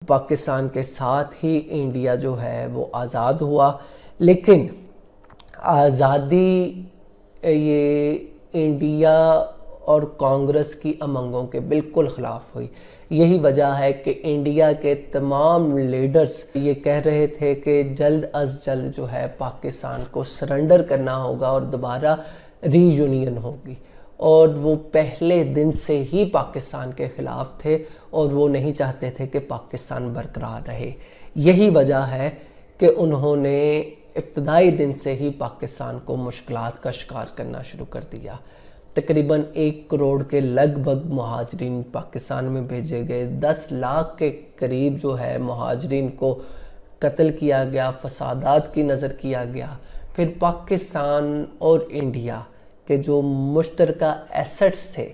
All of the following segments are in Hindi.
पाकिस्तान के साथ ही इंडिया जो है वो आज़ाद हुआ, लेकिन आज़ादी ये इंडिया और कांग्रेस की उमंगों के बिल्कुल ख़िलाफ़ हुई। यही वजह है कि इंडिया के तमाम लीडर्स ये कह रहे थे कि जल्द अज जल्द जो है पाकिस्तान को सरेंडर करना होगा और दोबारा रीयूनियन होगी, और वो पहले दिन से ही पाकिस्तान के ख़िलाफ़ थे और वो नहीं चाहते थे कि पाकिस्तान बरकरार रहे। यही वजह है कि उन्होंने इब्तदाई दिन से ही पाकिस्तान को मुश्किलात का शिकार करना शुरू कर दिया। तकरीबन 1 करोड़ के लगभग महाजरीन पाकिस्तान में भेजे गए, 10 लाख के करीब जो है महाजरीन को कत्ल किया गया, फसादात की नज़र किया गया। फिर पाकिस्तान और इंडिया के जो मुश्तरका एसेट्स थे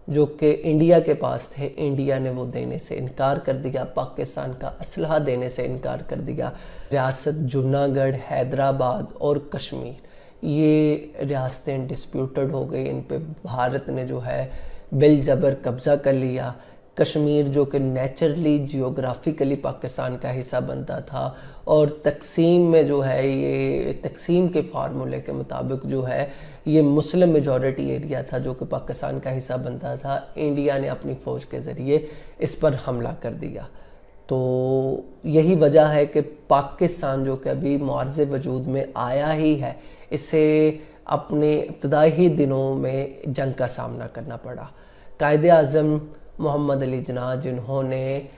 जो कि इंडिया के पास थे, इंडिया ने वो देने से इनकार कर दिया, पाकिस्तान का असलहा देने से इनकार कर दिया। रियासत जूनागढ़, हैदराबाद और कश्मीर, ये रियासतें डिस्प्यूटेड हो गई, इन पे भारत ने जो है बिल जबर कब्ज़ा कर लिया। कश्मीर जो कि नेचुरली जियोग्राफिकली पाकिस्तान का हिस्सा बनता था, और तकसीम में जो है ये तकसीम के फार्मूले के मुताबिक जो है ये मुस्लिम मेजॉरिटी एरिया था जो कि पाकिस्तान का हिस्सा बनता था। इंडिया ने अपनी फ़ौज के ज़रिए इस पर हमला कर दिया। तो यही वजह है कि पाकिस्तान जो कि अभी मुआरज़े वजूद में आया ही है, इसे अपने इब्तदाई दिनों में जंग का सामना करना पड़ा। कायदे आज़म मोहम्मद अली जिन्ना, जिन्होंने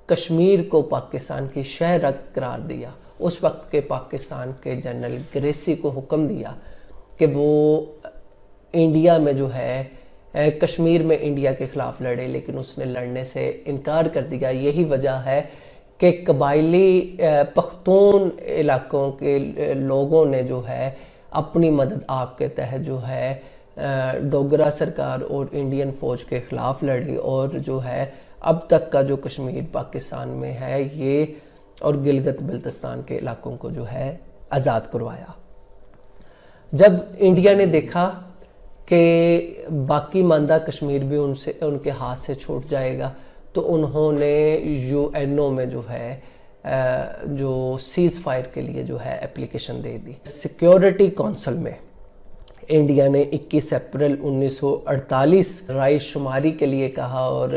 कश्मीर को पाकिस्तान की शहर करार दिया, उस वक्त के पाकिस्तान के जनरल ग्रेसी को हुक्म दिया कि वो इंडिया में जो है कश्मीर में इंडिया के ख़िलाफ़ लड़े, लेकिन उसने लड़ने से इनकार कर दिया। यही वजह है कि कबायली पख्तून इलाकों के लोगों ने जो है अपनी मदद आपके तहत जो है डोगरा सरकार और इंडियन फ़ौज के ख़िलाफ़ लड़ी, और जो है अब तक का जो कश्मीर पाकिस्तान में है ये और गिलगित बल्तिस्तान के इलाकों को जो है आज़ाद करवाया। जब इंडिया ने देखा कि बाकी मानदा कश्मीर भी उनके हाथ से छूट जाएगा, तो उन्होंने यूएनओ में जो है जो सीज़ फायर के लिए जो है एप्लीकेशन दे दी। सिक्योरिटी काउंसिल में इंडिया ने 21 अप्रैल 1948 राय शुमारी के लिए कहा, और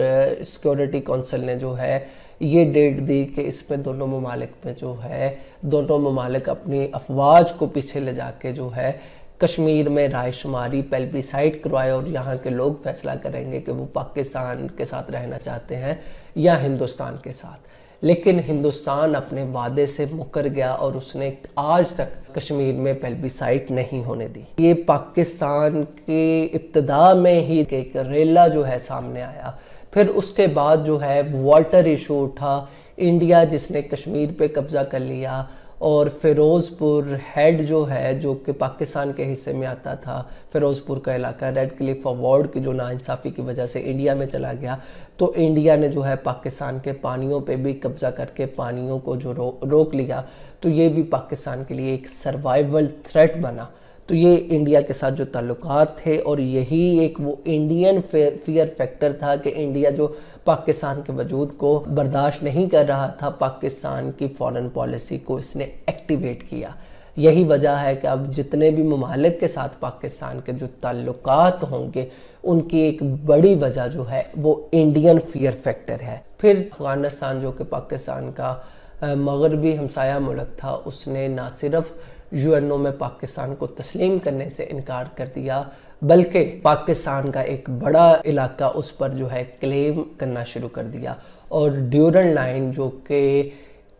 सिक्योरिटी काउंसिल ने जो है ये डेट दी कि इसमें दोनों ममालिक में जो है दोनों ममालिक अपनी अफवाज को पीछे ले जाके जो है कश्मीर में राय शुमारी प्लेबिसाइट करवाए, और यहाँ के लोग फैसला करेंगे कि वो पाकिस्तान के साथ रहना चाहते हैं या हिंदुस्तान के साथ। लेकिन हिंदुस्तान अपने वादे से मुकर गया और उसने आज तक कश्मीर में प्लेबिसाइट नहीं होने दी। ये पाकिस्तान की इब्तदा में ही एक रेला जो है सामने आया। फिर उसके बाद जो है वाटर इशू उठा, इंडिया जिसने कश्मीर पे कब्ज़ा कर लिया, और फ़िरोज़पुर हेड जो है जो कि पाकिस्तान के हिस्से में आता था, फ़िरोज़पुर का इलाका रेड क्लिफ अवार्ड की जो नाइंसाफ़ी की वजह से इंडिया में चला गया, तो इंडिया ने जो है पाकिस्तान के पानियों पे भी कब्ज़ा करके पानियों को जो रोक लिया, तो ये भी पाकिस्तान के लिए एक सर्वाइवल थ्रेट बना। तो ये इंडिया के साथ जो ताल्लुकात थे, और यही एक वो इंडियन फियर फैक्टर था कि इंडिया जो पाकिस्तान के वजूद को बर्दाश्त नहीं कर रहा था, पाकिस्तान की फॉरेन पॉलिसी को इसने एक्टिवेट किया। यही वजह है कि अब जितने भी ममालिक के साथ पाकिस्तान के जो ताल्लुकात होंगे, उनकी एक बड़ी वजह जो है वो इंडियन फियर फैक्टर है। फिर अफ़गानिस्तान जो कि पाकिस्तान का मगरबी हमसाया मुल्क था, उसने ना सिर्फ यूएनओ में पाकिस्तान को तस्लीम करने से इनकार कर दिया, बल्कि पाकिस्तान का एक बड़ा इलाका उस पर जो है क्लेम करना शुरू कर दिया। और ड्यूरन लाइन जो कि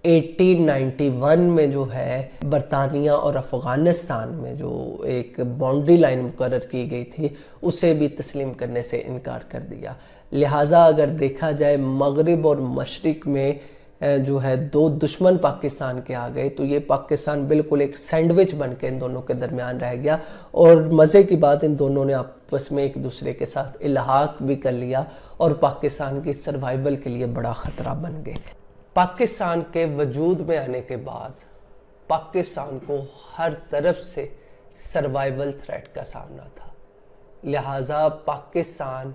1891 में जो है बरतानिया और अफ़गानिस्तान में जो एक बाउंड्री लाइन मुकर्रर की गई थी, उसे भी तस्लीम करने से इनकार कर दिया। लिहाजा अगर देखा जाए मगरिब और मशरिक में जो है दो दुश्मन पाकिस्तान के आ गए, तो ये पाकिस्तान बिल्कुल एक सैंडविच बन के इन दोनों के दरमियान रह गया। और मज़े की बात, इन दोनों ने आपस में एक दूसरे के साथ इल्हाक भी कर लिया और पाकिस्तान की सर्वाइवल के लिए बड़ा ख़तरा बन गए। पाकिस्तान के वजूद में आने के बाद पाकिस्तान को हर तरफ से सर्वाइवल थ्रेट का सामना था। लिहाजा पाकिस्तान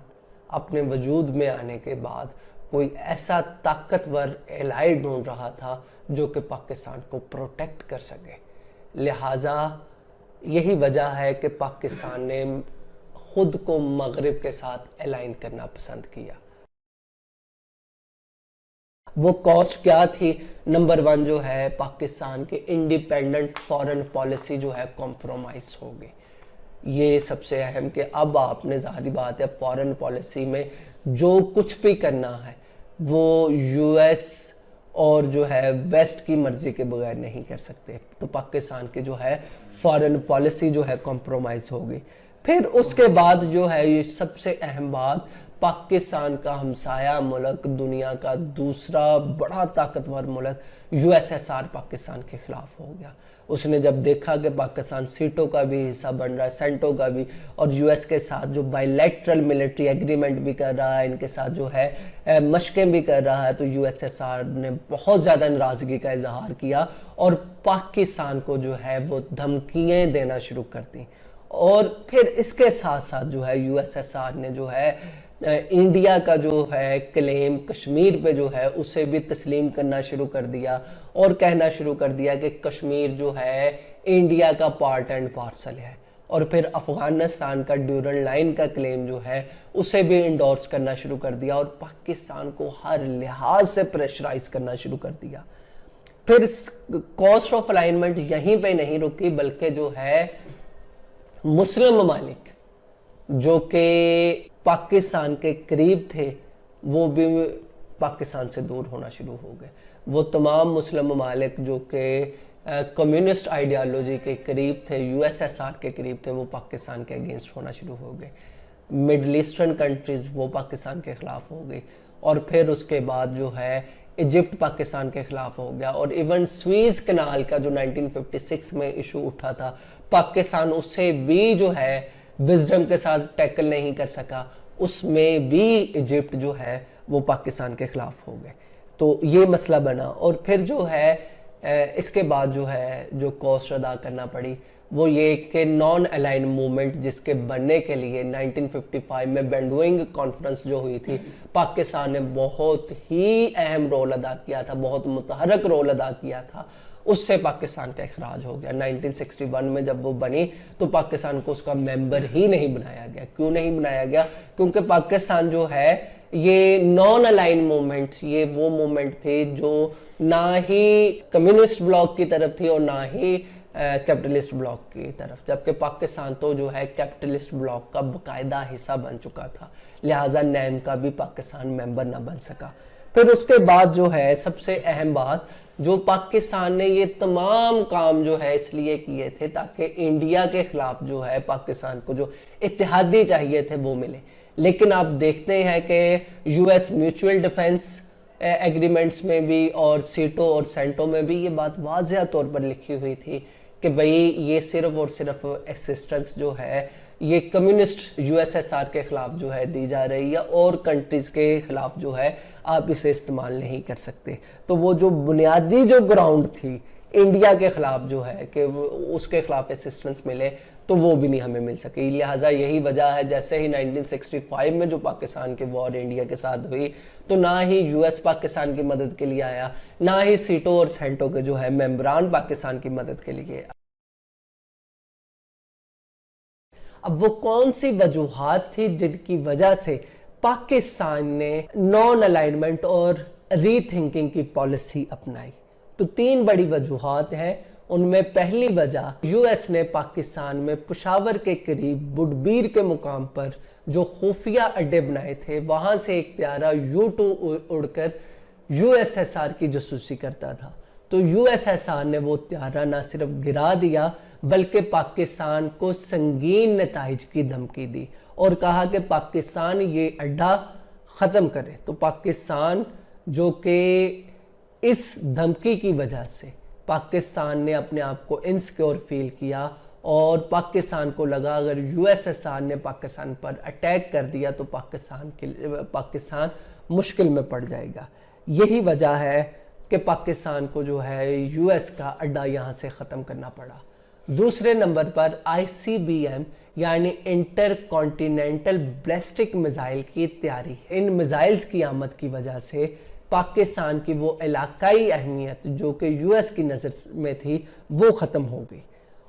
अपने वजूद में आने के बाद कोई ऐसा ताकतवर एलाई ढूंढ रहा था जो कि पाकिस्तान को प्रोटेक्ट कर सके। लिहाजा यही वजह है कि पाकिस्तान ने खुद को मगरिब के साथ अलाइन करना पसंद किया। वो कॉस्ट क्या थी? नंबर 1 जो है पाकिस्तान के इंडिपेंडेंट फॉरेन पॉलिसी जो है कॉम्प्रोमाइज हो गई। ये सबसे अहम कि अब आपने, ज़ाहिर बात है, फॉरेन पॉलिसी में जो कुछ भी करना है वो यूएस और जो है वेस्ट की मर्जी के बगैर नहीं कर सकते। तो पाकिस्तान की जो है फॉरेन पॉलिसी जो है कॉम्प्रोमाइज हो गई। फिर उसके बाद जो है ये सबसे अहम बात, पाकिस्तान का हमसाया मुल्क, दुनिया का दूसरा बड़ा ताकतवर मुल्क यूएसएसआर पाकिस्तान के खिलाफ हो गया। उसने जब देखा कि पाकिस्तान सीटों का भी हिस्सा बन रहा है, सेंटों का भी, और यूएस के साथ जो बायलैटरल मिलिट्री एग्रीमेंट भी कर रहा है, इनके साथ जो है मशकें भी कर रहा है, तो यूएसएसआर ने बहुत ज़्यादा नाराज़गी का इजहार किया और पाकिस्तान को जो है वो धमकियाँ देना शुरू कर दी। और फिर इसके साथ साथ जो है यूएसएसआर ने जो है इंडिया का जो है क्लेम कश्मीर पे जो है उसे भी तस्लीम करना शुरू कर दिया और कहना शुरू कर दिया कि कश्मीर जो है इंडिया का पार्ट एंड पार्सल है। और फिर अफगानिस्तान का ड्यूरल लाइन का क्लेम जो है उसे भी इंडोर्स करना शुरू कर दिया और पाकिस्तान को हर लिहाज से प्रेशराइज करना शुरू कर दिया। फिर कॉस्ट ऑफ अलाइनमेंट यहीं पे नहीं रुकी, बल्कि जो है मुस्लिम ममालिक जो कि पाकिस्तान के करीब थे वो भी पाकिस्तान से दूर होना शुरू हो गए। वो तमाम मुस्लिम ममालिक जो कि कम्युनिस्ट आइडियालॉजी के करीब थे, यूएसएसआर के करीब थे, वो पाकिस्तान के अगेंस्ट होना शुरू हो गए। मिडल ईस्टर्न कंट्रीज़ वो पाकिस्तान के ख़िलाफ़ हो गई और फिर उसके बाद जो है इजिप्ट पाकिस्तान के ख़िलाफ़ हो गया। और इवन स्वीज़ कनाल का जो 1956 में इशू उठा था, पाकिस्तान उससे भी जो है विजडम के साथ टैकल नहीं कर सका, उसमें भी इजिप्ट जो है वो पाकिस्तान के खिलाफ हो गए। तो ये मसला बना और फिर जो है इसके बाद जो है जो कॉस्ट अदा करना पड़ी वो ये कि नॉन अलाइन मूवमेंट जिसके बनने के लिए 1955 में बैंडोइंग कॉन्फ्रेंस जो हुई थी, पाकिस्तान ने बहुत ही अहम रोल अदा किया था, बहुत मुतहरक रोल अदा किया था, उससे पाकिस्तान का इखराज हो गया। 1961 में जब वो बनी तो पाकिस्तान को उसका मेंबर ही नहीं बनाया गया। क्यों नहीं बनाया गया? क्योंकि पाकिस्तान जो है ये नॉन अलाइन मूवमेंट, ये वो मूवमेंट थे जो ना ही कम्युनिस्ट ब्लॉक की तरफ थी और ना ही कैपिटलिस्ट ब्लॉक की तरफ, जबकि पाकिस्तान तो जो है कैपिटलिस्ट ब्लॉक का बाकायदा हिस्सा बन चुका था, लिहाजा नैम का भी पाकिस्तान मेंबर ना बन सका। फिर उसके बाद जो है सबसे अहम बात, जो पाकिस्तान ने ये तमाम काम जो है इसलिए किए थे ताकि इंडिया के खिलाफ जो है पाकिस्तान को जो इत्तेहादी चाहिए थे वो मिले। लेकिन आप देखते हैं कि यूएस म्यूचुअल डिफेंस एग्रीमेंट्स में भी और सीटों और सेंटों में भी ये बात वाज़ेह तौर पर लिखी हुई थी कि भाई ये सिर्फ और सिर्फ असिस्टेंस जो है ये कम्युनिस्ट यूएसएसआर के खिलाफ जो है दी जा रही है और कंट्रीज़ के खिलाफ जो है आप इसे इस्तेमाल नहीं कर सकते। तो वो जो बुनियादी जो ग्राउंड थी इंडिया के खिलाफ जो है कि उसके खिलाफ असिस्टेंस मिले तो वो भी नहीं हमें मिल सकी। लिहाजा यही वजह है जैसे ही 1965 में जो पाकिस्तान की वॉर इंडिया के साथ हुई तो ना ही यूएस पाकिस्तान की मदद के लिए आया, ना ही सीटों और सेंटों के जो है मेंबरान पाकिस्तान की मदद के लिए। अब वो कौन सी वजूहात थी जिनकी वजह से पाकिस्तान ने नॉन अलाइनमेंट और रीथिंकिंग की पॉलिसी अपनाई? तो 3 बड़ी वजूहात हैं। उनमें पहली वजह, यूएस ने पाकिस्तान में पेशावर के करीब बुडबीर के मुकाम पर जो खुफिया अड्डे बनाए थे वहां से एक त्यारा U-2 उड़कर यूएसएसआर की जासूसी करता था। तो यूएसएसआर ने वो त्यारा न सिर्फ गिरा दिया बल्कि पाकिस्तान को संगीन नताइज की धमकी दी और कहा कि पाकिस्तान ये अड्डा ख़त्म करे। तो पाकिस्तान जो कि इस धमकी की वजह से पाकिस्तान ने अपने आप को इनसिक्योर फील किया और पाकिस्तान को लगा अगर यूएसएसआर ने पाकिस्तान पर अटैक कर दिया तो पाकिस्तान मुश्किल में पड़ जाएगा। यही वजह है कि पाकिस्तान को जो है यूएस का अड्डा यहाँ से ख़त्म करना पड़ा। दूसरे नंबर पर ICBM यानी इंटर कॉन्टिनेंटल बैलिस्टिक मिसाइल की तैयारी। इन मिसाइल्स की आमद की वजह से पाकिस्तान की वो इलाकाई अहमियत जो कि यूएस की नज़र में थी वो ख़त्म हो गई।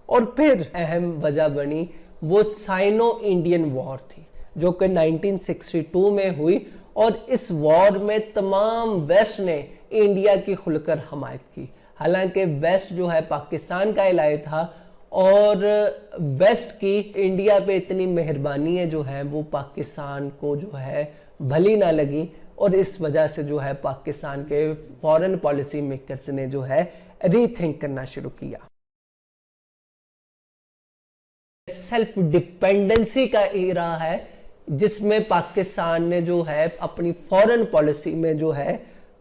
और फिर अहम वजह बनी वो साइनो इंडियन वॉर थी जो कि 1962 में हुई, और इस वॉर में तमाम वेस्ट ने इंडिया की खुलकर हमायत की। हालांकि वेस्ट जो है पाकिस्तान का इलाका था और वेस्ट की इंडिया पे इतनी मेहरबानी है जो है वो पाकिस्तान को जो है भली ना लगी, और इस वजह से जो है पाकिस्तान के फॉरेन पॉलिसी मेकर्स ने जो है रीथिंक करना शुरू किया। सेल्फ डिपेंडेंसी का एरा है जिसमें पाकिस्तान ने जो है अपनी फॉरेन पॉलिसी में जो है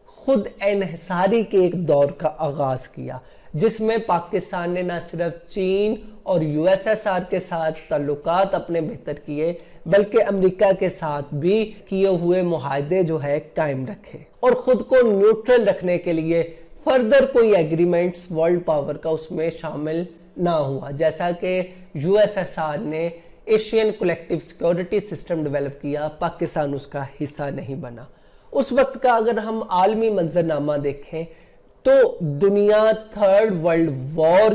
खुद एनहिसारी के एक दौर का आगाज किया, जिसमें पाकिस्तान ने न सिर्फ चीन और यूएसएसआर के साथ ताल्लुकात अपने बेहतर किए बल्कि अमेरिका के साथ भी किए हुए मुआहदे जो है कायम रखे, और खुद को न्यूट्रल रखने के लिए फर्दर कोई एग्रीमेंट्स वर्ल्ड पावर का उसमें शामिल ना हुआ। जैसा कि यूएसएसआर ने Asian collective security system develop किया, पाकिस्तान उसका हिस्सा नहीं बना। उस वक्त का अगर हम आलमी मंजरनामा देखें तो दुनिया थर्ड वर्ल्ड वॉर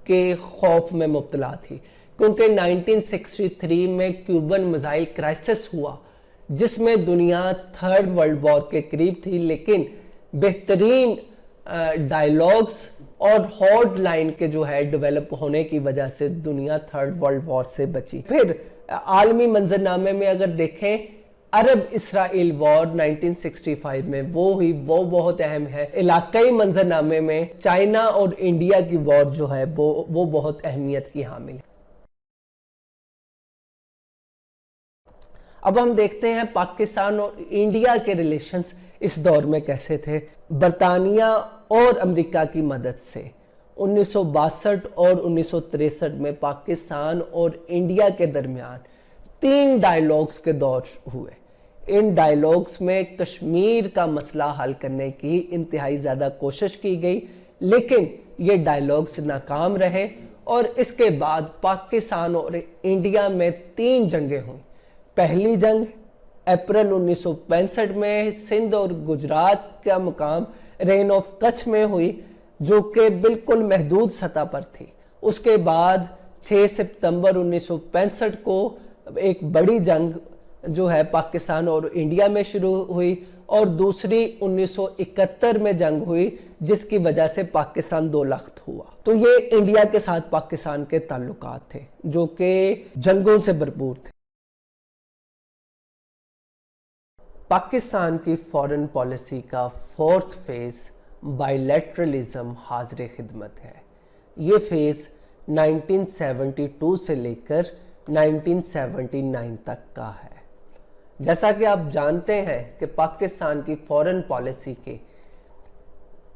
के खौफ में मुब्तला थी, क्योंकि 1963 में क्यूबन मिसाइल क्राइसिस हुआ जिसमें दुनिया थर्ड वर्ल्ड वॉर के करीब थी, लेकिन बेहतरीन डायलॉग्स और हॉट लाइन के जो है डेवलप होने की वजह से दुनिया थर्ड वर्ल्ड वॉर से बची। फिर आलमी मंजरनामे में अगर देखें अरब इसराइल वॉर 1965 में वो हुई, वो बहुत अहम है। इलाकाई मंजरनामे में चाइना और इंडिया की वॉर जो है वो बहुत अहमियत की हामिल है। अब हम देखते हैं पाकिस्तान और इंडिया के रिलेशंस इस दौर में कैसे थे। बरतानिया और अमेरिका की मदद से 1962 और 1963 में पाकिस्तान और इंडिया के दरमियान 3 डायलॉग्स के दौर हुए। इन डायलॉग्स में कश्मीर का मसला हल करने की इंतहाई ज़्यादा कोशिश की गई, लेकिन ये डायलॉग्स नाकाम रहे और इसके बाद पाकिस्तान और इंडिया में 3 जंगें हुई। पहली जंग अप्रैल 1965 में सिंध और गुजरात का मुकाम रेन ऑफ कच्छ में हुई, जो कि बिल्कुल महदूद सतह पर थी। उसके बाद 6 सितंबर 1965 को एक बड़ी जंग जो है पाकिस्तान और इंडिया में शुरू हुई, और दूसरी 1971 में जंग हुई जिसकी वजह से पाकिस्तान 2 लख्त हुआ। तो ये इंडिया के साथ पाकिस्तान के ताल्लुकात थे जो कि जंगों से भरपूर थे। पाकिस्तान की फॉरेन पॉलिसी का 4th फेज बायलैटरलिज्म हाजिर खिदमत है। ये फेज 1972 से लेकर 1979 तक का है। जैसा कि आप जानते हैं कि पाकिस्तान की फॉरेन पॉलिसी के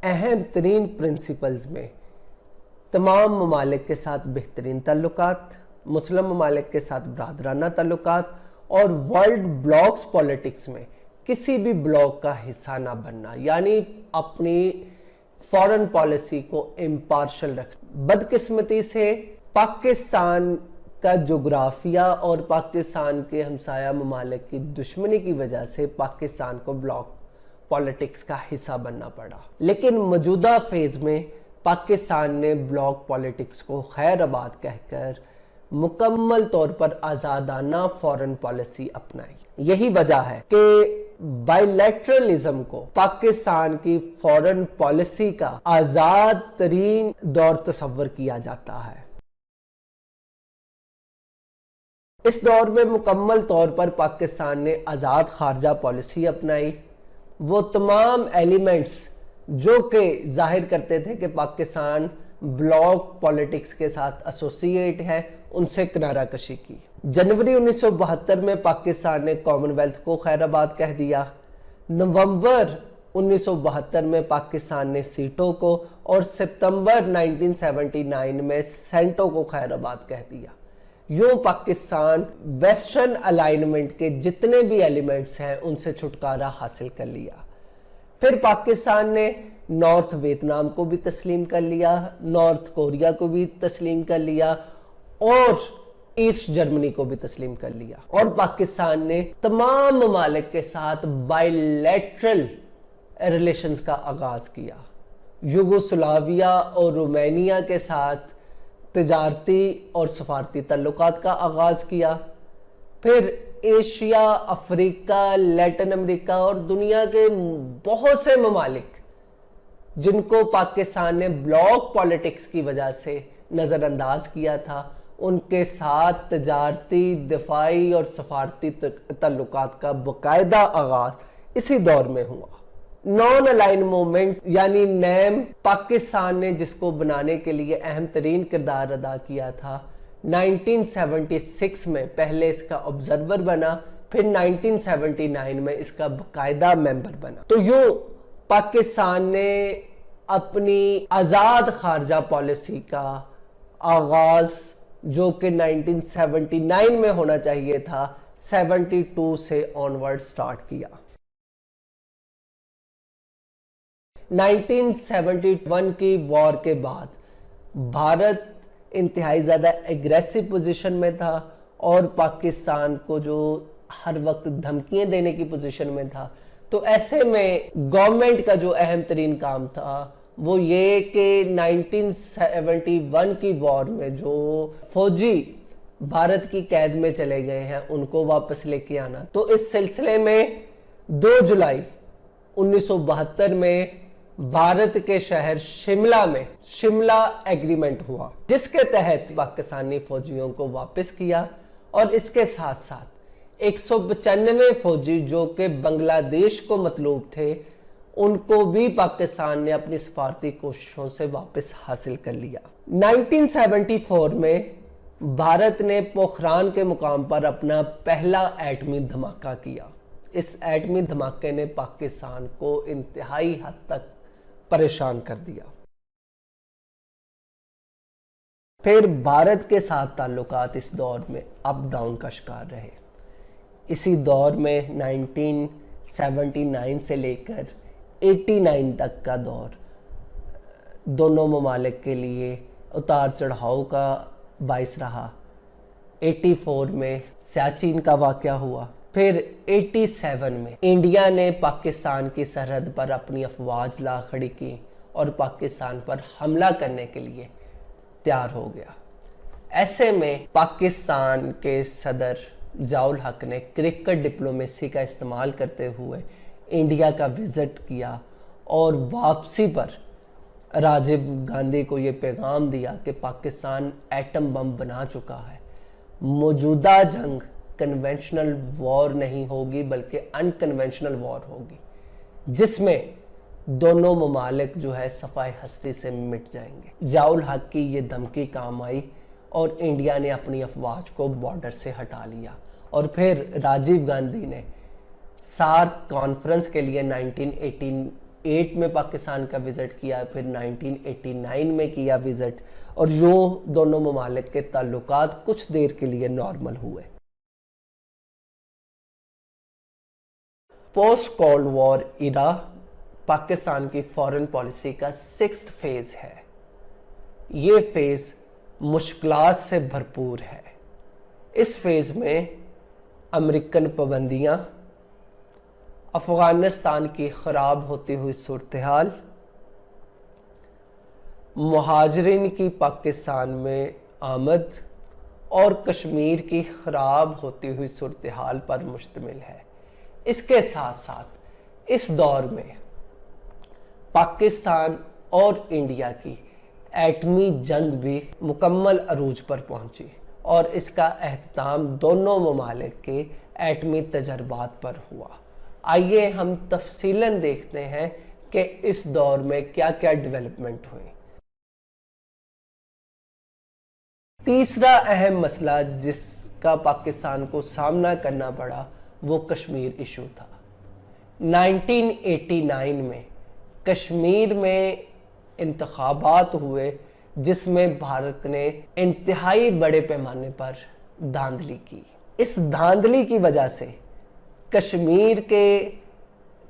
अहम तरीन प्रिंसिपल्स में तमाम ममालिक के साथ बेहतरीन ताल्लुकात, मुस्लिम ममालिक के साथ बरादराना ताल्लुकात और वर्ल्ड ब्लॉक्स पॉलिटिक्स में किसी भी ब्लॉक का हिस्सा ना बनना, यानी अपनी फॉरेन पॉलिसी को इम्पार्शल रख। बदकिस्मती से पाकिस्तान का जोग्राफिया और पाकिस्तान के हमसाया ममालिक की दुश्मनी की वजह से पाकिस्तान को ब्लॉक पॉलिटिक्स का हिस्सा बनना पड़ा। लेकिन मौजूदा फेज में पाकिस्तान ने ब्लॉक पॉलिटिक्स को खैर आबाद कहकर मुकम्मल तौर पर आज़ादाना फॉरेन पॉलिसी अपनाई। यही वजह है कि बायलैटरलिज्म को पाकिस्तान की फॉरेन पॉलिसी का आज़ाद तरीन दौर तस्वर किया जाता है। इस दौर में मुकम्मल तौर पर पाकिस्तान ने आज़ाद खारजा पॉलिसी अपनाई। वो तमाम एलिमेंट्स जो कि जाहिर करते थे कि पाकिस्तान ब्लॉक पॉलिटिक्स के साथ एसोसिएट है, उनसे किनारा कशी की। जनवरी 1972 में पाकिस्तान ने कॉमनवेल्थ को खैराबाद कह दिया। नवंबर 1972 में पाकिस्तान ने सीटों को और सितंबर 1979 में सेंटो को खैराबाद कह दिया। यूं पाकिस्तान वेस्टर्न अलाइनमेंट के जितने भी एलिमेंट्स हैं उनसे छुटकारा हासिल कर लिया। फिर पाकिस्तान ने नॉर्थ वियतनाम को भी तस्लीम कर लिया, नॉर्थ कोरिया को भी तस्लीम कर लिया और ईस्ट जर्मनी को भी तस्लीम कर लिया। और पाकिस्तान ने तमाम ममालिक के साथ बायलैटरल रिलेशंस का आगाज किया। यूगोस्लाविया और रोमानिया के साथ तिजारती और सफारती तल्लुकात का आगाज किया। फिर एशिया, अफ्रीका, लैटिन अमेरिका और दुनिया के बहुत से ममालिक जिनको पाकिस्तान ने ब्लॉक पॉलिटिक्स की वजह से नज़रअंदाज किया था, उनके साथ तिजारती, दिफाई और सफारती तल्लुकात का बाकायदा आगाज इसी दौर में हुआ। नॉन अलाइन मूवमेंट यानी नैम, पाकिस्तान ने जिसको बनाने के लिए अहम तरीन किरदार अदा किया था, 1976 में पहले इसका ऑब्जर्वर बना, फिर 1979 में इसका बाकायदा मेंबर बना। तो यूं पाकिस्तान ने अपनी आज़ाद खारजा पॉलिसी का आगाज, जो कि 1979 में होना चाहिए था, 72 से ऑनवर्ड स्टार्ट किया। 1971 की वॉर के बाद भारत इंतहाई ज़्यादा एग्रेसिव पोजीशन में था और पाकिस्तान को जो हर वक्त धमकियां देने की पोजीशन में था। तो ऐसे में गवर्नमेंट का जो अहम तरीन काम था वो ये कि 1971 की वॉर में जो फौजी भारत की कैद में चले गए हैं उनको वापस लेके आना। तो इस सिलसिले में 2 जुलाई 1972 में भारत के शहर शिमला में शिमला एग्रीमेंट हुआ, जिसके तहत पाकिस्तानी फौजियों को वापस किया और इसके साथ साथ 195 फौजी जो कि बांग्लादेश को मतलूब थे, उनको भी पाकिस्तान ने अपनी सफारती कोशिशों से वापस हासिल कर लिया। 1974 में भारत ने पोखरान के मुकाम पर अपना पहला एटमी धमाका किया। इस एटमी धमाके ने पाकिस्तान को इंतहाई हद तक परेशान कर दिया। फिर भारत के साथ ताल्लुकात इस दौर में अप डाउन का शिकार रहे। इसी दौर में 1979 से लेकर 89 तक का दौर दोनों ममालिक के लिए उतार चढ़ाव का बाइस रहा। 84 में सियाचिन का वाक़या हुआ। फिर 87 में इंडिया ने पाकिस्तान की सरहद पर अपनी अफवाज ला खड़ी की और पाकिस्तान पर हमला करने के लिए तैयार हो गया। ऐसे में पाकिस्तान के सदर ज़ियाउल हक ने क्रिकेट डिप्लोमेसी का इस्तेमाल करते हुए इंडिया का विज़िट किया और वापसी पर राजीव गांधी को ये पैगाम दिया कि पाकिस्तान एटम बम बना चुका है। मौजूदा जंग कन्वेंशनल वॉर नहीं होगी बल्कि अनकन्वेंशनल वॉर होगी, जिसमें दोनों ममालिक जो है सफाई हस्ती से मिट जाएंगे। ज़ियाउल हक की ये धमकी काम आई और इंडिया ने अपनी अफवाज को बॉर्डर से हटा लिया। और फिर राजीव गांधी ने सार्क कॉन्फ्रेंस के लिए 1988 में पाकिस्तान का विज़िट किया, फिर 1989 में किया विज़िट, और यूं दोनों ममालिक के ताल्लुकात कुछ देर के लिए नॉर्मल हुए। पोस्ट कोल्ड वॉर इरा पाकिस्तान की फॉरेन पॉलिसी का 6th फेज है। ये फेज मुश्किलात से भरपूर है। इस फेज में अमेरिकन पाबंदियां, अफगानिस्तान की खराब होती हुई सूरत हाल, मुहाजिरीन की पाकिस्तान में आमद और कश्मीर की खराब होती हुई सूरत हाल पर मुश्तमिल है। इसके साथ साथ इस दौर में पाकिस्तान और इंडिया की एटमी जंग भी मुकम्मल अरूज पर पहुंची और इसका एहतमाम दोनों ममालिक के एटमी तजर्बात पर हुआ। आइए हम तफसीलन देखते हैं कि इस दौर में क्या क्या डेवलपमेंट हुई। तीसरा अहम मसला जिसका पाकिस्तान को सामना करना पड़ा वो कश्मीर इशू था। 1989 में कश्मीर में इंतखाबात हुए जिसमें भारत ने इंतहाई बड़े पैमाने पर धांधली की। इस धांधली की वजह से कश्मीर के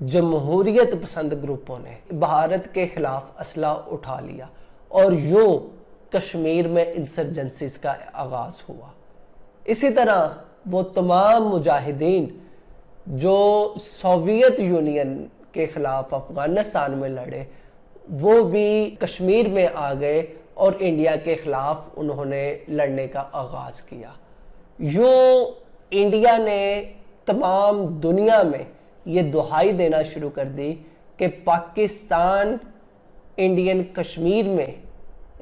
जमहूरियत पसंद ग्रुपों ने भारत के खिलाफ असला उठा लिया और यूं कश्मीर में इंसर्जेंसीज का आगाज हुआ। इसी तरह वो तमाम मुजाहिदीन जो सोवियत यूनियन के खिलाफ अफगानिस्तान में लड़े, वो भी कश्मीर में आ गए और इंडिया के खिलाफ उन्होंने लड़ने का आगाज किया। यूं इंडिया ने तमाम दुनिया में ये दुहाई देना शुरू कर दी कि पाकिस्तान इंडियन कश्मीर में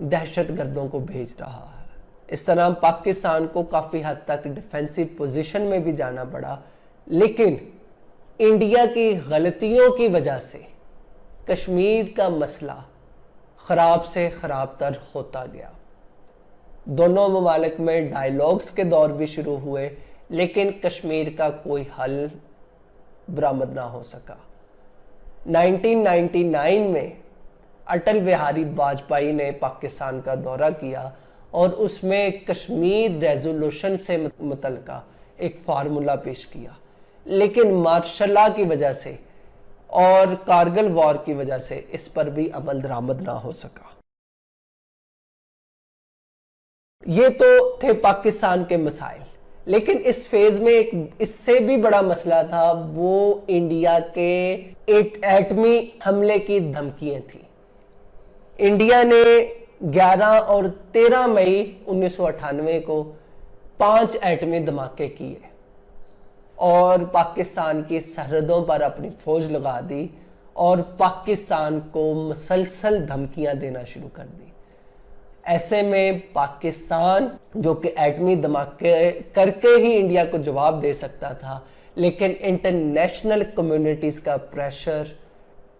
दहशतगर्दों को भेज रहा है। इस तरह पाकिस्तान को काफ़ी हद तक डिफेंसिव पोजीशन में भी जाना पड़ा, लेकिन इंडिया की गलतियों की वजह से कश्मीर का मसला ख़राब से ख़राब तर होता गया। दोनों ममालिक में डायलॉग्स के दौर भी शुरू हुए, लेकिन कश्मीर का कोई हल बरामद ना हो सका। 1999 में अटल बिहारी वाजपेयी ने पाकिस्तान का दौरा किया और उसमें कश्मीर रेजोल्यूशन से मुतल्लिका एक फार्मूला पेश किया, लेकिन मार्शल लॉ की वजह से और कारगिल वॉर की वजह से इस पर भी अमल दरामद ना हो सका। ये तो थे पाकिस्तान के मसाइल, लेकिन इस फेज में एक इससे भी बड़ा मसला था, वो इंडिया के एटमी हमले की धमकियां थी। इंडिया ने 11 और 13 मई 1998 को 5 एटमी धमाके किए और पाकिस्तान की सरहदों पर अपनी फौज लगा दी और पाकिस्तान को मुसलसल धमकियां देना शुरू कर दी। ऐसे में पाकिस्तान जो कि एटमी धमाके करके ही इंडिया को जवाब दे सकता था, लेकिन इंटरनेशनल कम्युनिटीज़ का प्रेशर,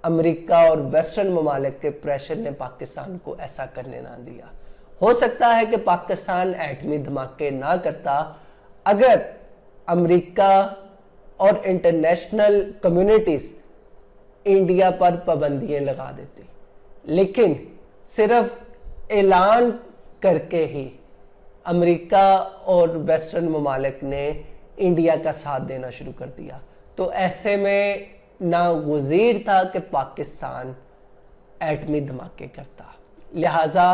अमेरिका और वेस्टर्न ममालिक के प्रेशर ने पाकिस्तान को ऐसा करने ना दिया। हो सकता है कि पाकिस्तान एटमी धमाके ना करता अगर अमेरिका और इंटरनेशनल कम्युनिटीज़ इंडिया पर पाबंदियां लगा देती, लेकिन सिर्फ ऐलान करके ही अमेरिका और वेस्टर्न ममालिक ने इंडिया का साथ देना शुरू कर दिया। तो ऐसे में नागुज़ीर था कि पाकिस्तान एटमी धमाके करता। लिहाजा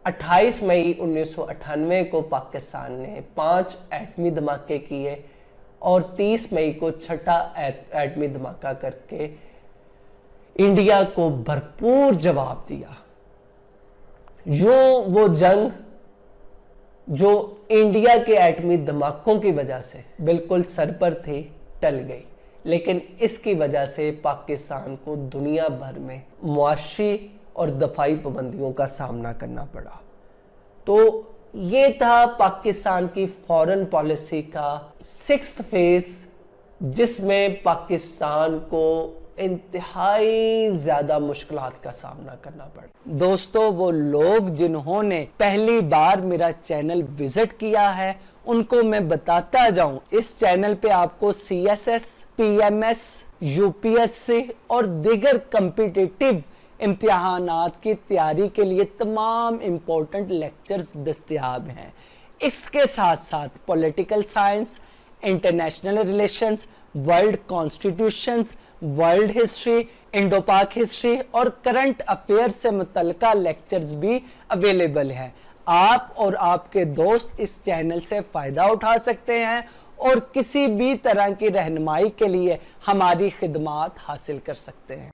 28 मई 1998 को पाकिस्तान ने 5 एटमी धमाके किए और 30 मई को छठा एटमी धमाका करके इंडिया को भरपूर जवाब दिया। वो जंग जो इंडिया के एटमी धमाकों की वजह से बिल्कुल सर पर थी, टल गई, लेकिन इसकी वजह से पाकिस्तान को दुनिया भर में मुआशी और दफाई पाबंदियों का सामना करना पड़ा। तो ये था पाकिस्तान की फॉरेन पॉलिसी का 6th फेज, जिसमें पाकिस्तान को इंतहाई ज्यादा मुश्किलात का सामना करना पड़ा। दोस्तों, वो लोग जिन्होंने पहली बार मेरा चैनल विजिट किया है उनको मैं बताता जाऊं, इस चैनल पे आपको CSS, PMS, UPSC और दीगर कॉम्पिटिटिव इम्तिहानात की तैयारी के लिए तमाम इम्पोर्टेंट लेक्चर्स दस्तयाब हैं। इसके साथ साथ political science, international relations, world constitutions, world history, Indo पाक हिस्ट्री और करंट अफेयर से मुतल्लिका लेक्चर्स भी अवेलेबल हैं। आप और आपके दोस्त इस चैनल से फ़ायदा उठा सकते हैं और किसी भी तरह की रहनुमाई के लिए हमारी खिदमात हासिल कर सकते हैं।